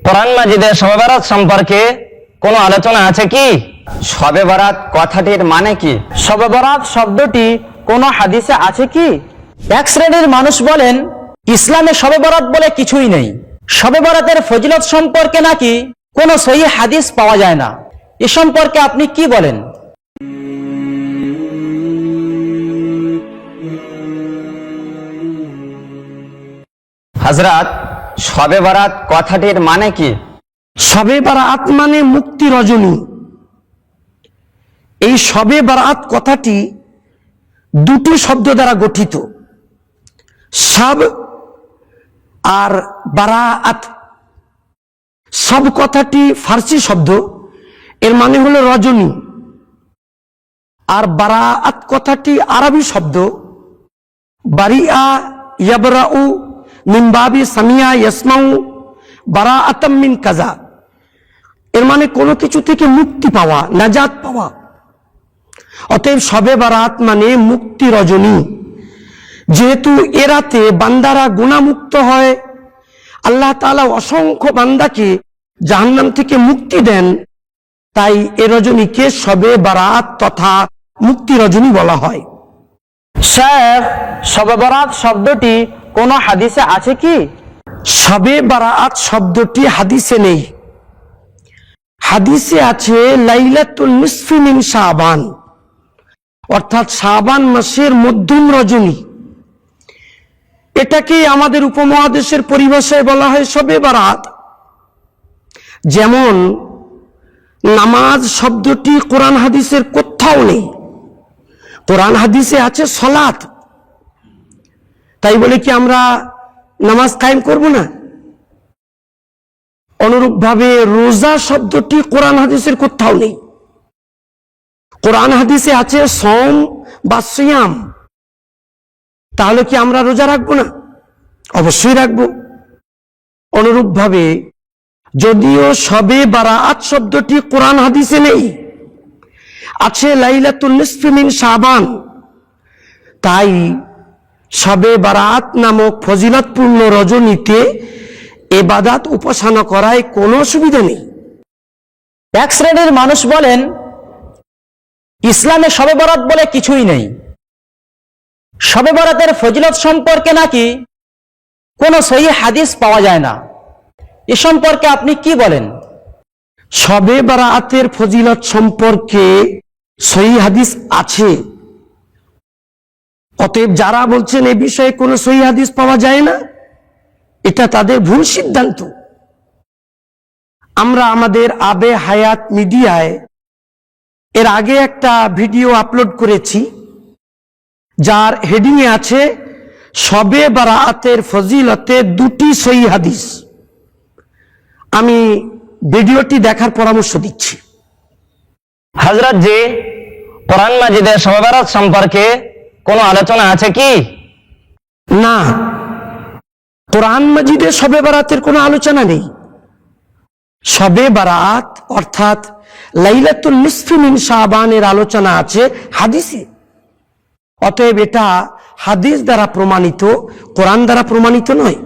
কোরআন মাজিদে শবে বরাত সম্পর্কে কোনো আলোচনা আছে কি? শবে বরাত কথাটির মানে কি? শবে বরাত শব্দটি কোনো হাদিসে আছে কি? এক শ্রেণীর মানুষ বলেন ইসলামে শবে বরাত বলে কিছুই নেই। শবে বরাতের ফজিলত সম্পর্কে নাকি কোনো সহিহ হাদিস পাওয়া যায় না। এ সম্পর্কে আপনি কি বলেন? হযরত, শবে বরাত কথাটির মানে কি? শবে বারাত মানে মুক্তি রজনী। এই শবে বারাত কথাটি দুটি শব্দ দ্বারা গঠিত, সব আর বারাত। সব কথাটি ফার্সি শব্দ, এর মানে হলো রজনী। আর বারাত কথাটি আরবি শব্দ, বারিআ ইয়াবরাউ মিন বাবি সামিয়া ইয়াসমাউ বারাআতাম মিন কাযা। এর মানে কোনো কিছু থেকে মুক্তি পাওয়া, নাজাত পাওয়া। অতএব শবে বারাত মানে মুক্তি রজনী। যেহেতু এ রাতে বান্দারা গুনাহমুক্ত হয়, আল্লাহ তাআলা অসংখ্য বান্দাকে জাহান্নাম থেকে মুক্তি দেন, তাই এ রজনীকে শবে বারাত তথা মুক্তি রজনী বলা হয়। শেখ, শবে বরাত শব্দটি কোনো হাদিসে আছে কি? শবে বারাত শব্দটি হাদিসে নেই। হাদিসে আছে লাইলাতুল নিসফি মিন শাবান, অর্থাৎ শাবান মাসের মধ্যম রজনী। এটাকেই আমাদের উপমহাদেশের পরিভাষায় বলা হয় শবে বারাত। যেমন নামাজ শব্দটি কোরআন হাদিসের কোথাও নেই। কোরআন হাদিসে আছে সালাত, তাই বলে কি আমরা নামাজ কায়েম করব না? অনুরূপভাবে রোজা শব্দটি কোরআন হাদিসের কোথাও নেই। কোরআন হাদিসে আছে সওম বা সিয়াম, তাহলে কি আমরা রোজা রাখবো না? অবশ্যই রাখবো। অনুরূপভাবে যদিও শবে বারাত শব্দটি কোরআন হাদিসে নেই, আছে লাইলাতুল নিসফি মিন শাবান, তাই শবে বারাত নামক ফজিলতপূর্ণ রজনীতে ইবাদত উপাসনা করায় কোনো অসুবিধা নেই। এক শ্রেণীর মানুষ বলেন ইসলামে শবে বরাত বলে কিছুই নেই। শবে বরাতের ফজিলত সম্পর্কে নাকি কোনো সহিহ হাদিস পাওয়া যায় না। এ সম্পর্কে আপনি কি বলেন? শবে বারাতের ফজিলত সম্পর্কে সহিহ হাদিস আছে। অতএব যারা বলছেন এ বিষয়ে কোনো সহিহ হাদিস পাওয়া যায় না, এটা তাদের ভুল সিদ্ধান্ত। আমরা আমাদের আবে হায়াত মিডিয়ায় এর আগে একটা ভিডিও আপলোড করেছি, যার হেডিংয়ে আছে শবে বারাতের ফজিলতে দুটি সহিহ হাদিস। আমি ভিডিওটি দেখার পরামর্শ দিচ্ছি। হযরত জি, কোরআন মাজিদে শবে বরাত সম্পর্কে কোনো আলোচনা আছে কি? না, কোরআন মাজিদে শবে বারাতের কোনো আলোচনা নেই। শবে বারাত অর্থাৎ লাইলাতুল নিসফি মিন শাবানের আলোচনা আছে হাদিসে। অতএব এটা হাদিস দ্বারা প্রমাণিত, কোরআন দ্বারা প্রমাণিত নয়।